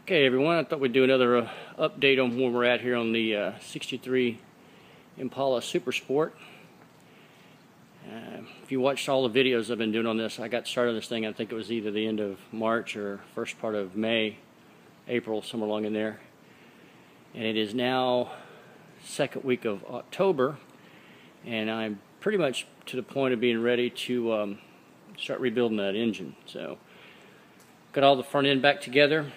Okay, everyone, I thought we'd do another update on where we're at here on the 63 Impala Super Sport. If you watched all the videos I've been doing on this, I got started on this thing, I think it was either the end of March or first part of May, April, somewhere along in there. And it is now second week of October, and I'm pretty much to the point of being ready to start rebuilding that engine. So, got all the front end back together.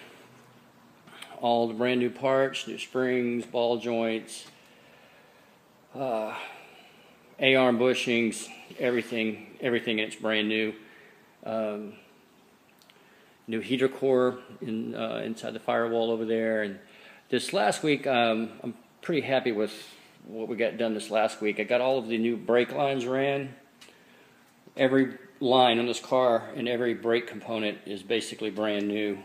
All the brand new parts, new springs, ball joints, A-arm bushings, everything in it's brand new. New heater core inside the firewall over there. And this last week, I'm pretty happy with what we got done this last week. I got all of the new brake lines ran. Every line on this car and every brake component is basically brand new.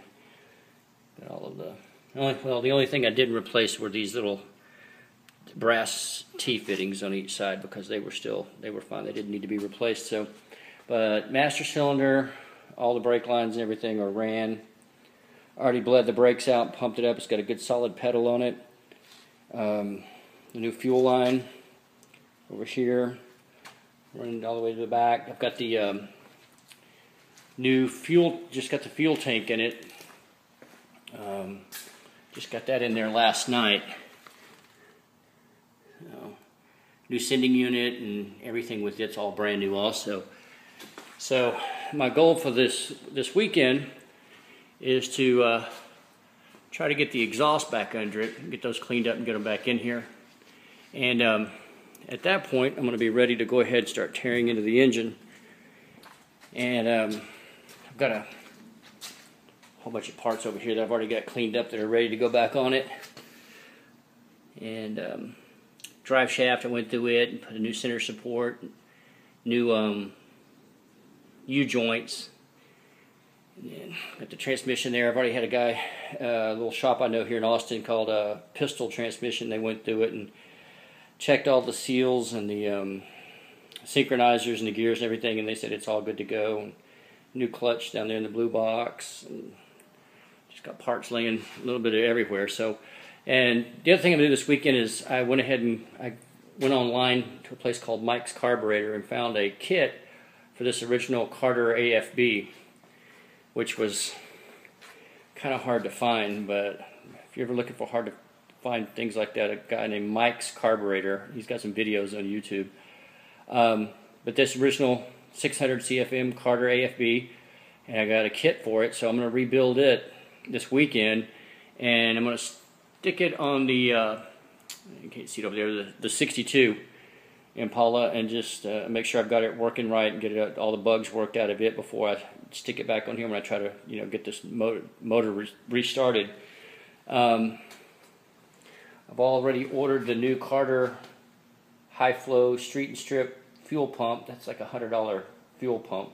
Got all of the the only thing I didn't replace were these little brass T-fittings on each side, because they were fine. They didn't need to be replaced. So, but master cylinder, all the brake lines and everything are ran. Already bled the brakes out, pumped it up. It's got a good solid pedal on it. The new fuel line over here, running all the way to the back. I've got the new fuel, just got the fuel tank in it. Just got that in there last night. New sending unit and everything with it's all brand new also. So my goal for this weekend is to try to get the exhaust back under it, get those cleaned up and get them back in here. And at that point, I'm going to be ready to go ahead and start tearing into the engine. And I've got a whole bunch of parts over here that I've already got cleaned up that are ready to go back on it. And drive shaft, I went through it and put a new center support, new U-joints, and then got the transmission there. I've already had a guy, a little shop I know here in Austin called Pistol Transmission. They went through it and checked all the seals and the synchronizers and the gears and everything, and they said it's all good to go. And new clutch down there in the blue box, and just got parts laying a little bit everywhere. So, and the other thing I'm going to do this weekend is I went ahead and I went online to a place called Mike's Carburetor and found a kit for this original Carter AFB, which was kind of hard to find. But if you're ever looking for hard to find things like that, a guy named Mike's Carburetor, he's got some videos on YouTube. But this original 600 CFM Carter AFB, and I got a kit for it, so I'm going to rebuild it this weekend, and I'm going to stick it on the you can't see it over there, the 62 Impala, and just make sure I've got it working right and get all the bugs worked out of it before I stick it back on here when I try to get this motor restarted. I've already ordered the new Carter high flow street and strip fuel pump. That's like $100 fuel pump,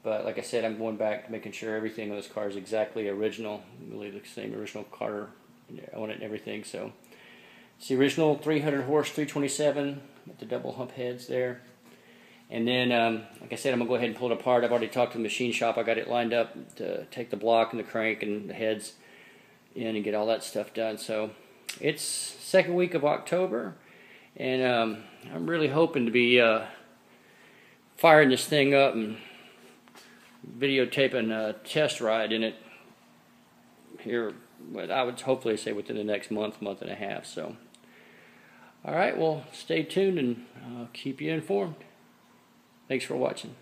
but like I said, I'm going back, making sure everything on this car is exactly original, really the same original Carter on it and everything. So it's the original 300 horse 327 with the double hump heads there. And then like I said, I'm gonna go ahead and pull it apart. I've already talked to the machine shop. I got it lined up to take the block and the crank and the heads in and get all that stuff done. So it's second week of October, and I'm really hoping to be firing this thing up and videotaping a test ride in it here, but I would hopefully say within the next month and a half. So, alright, well, stay tuned and I'll keep you informed. Thanks for watching.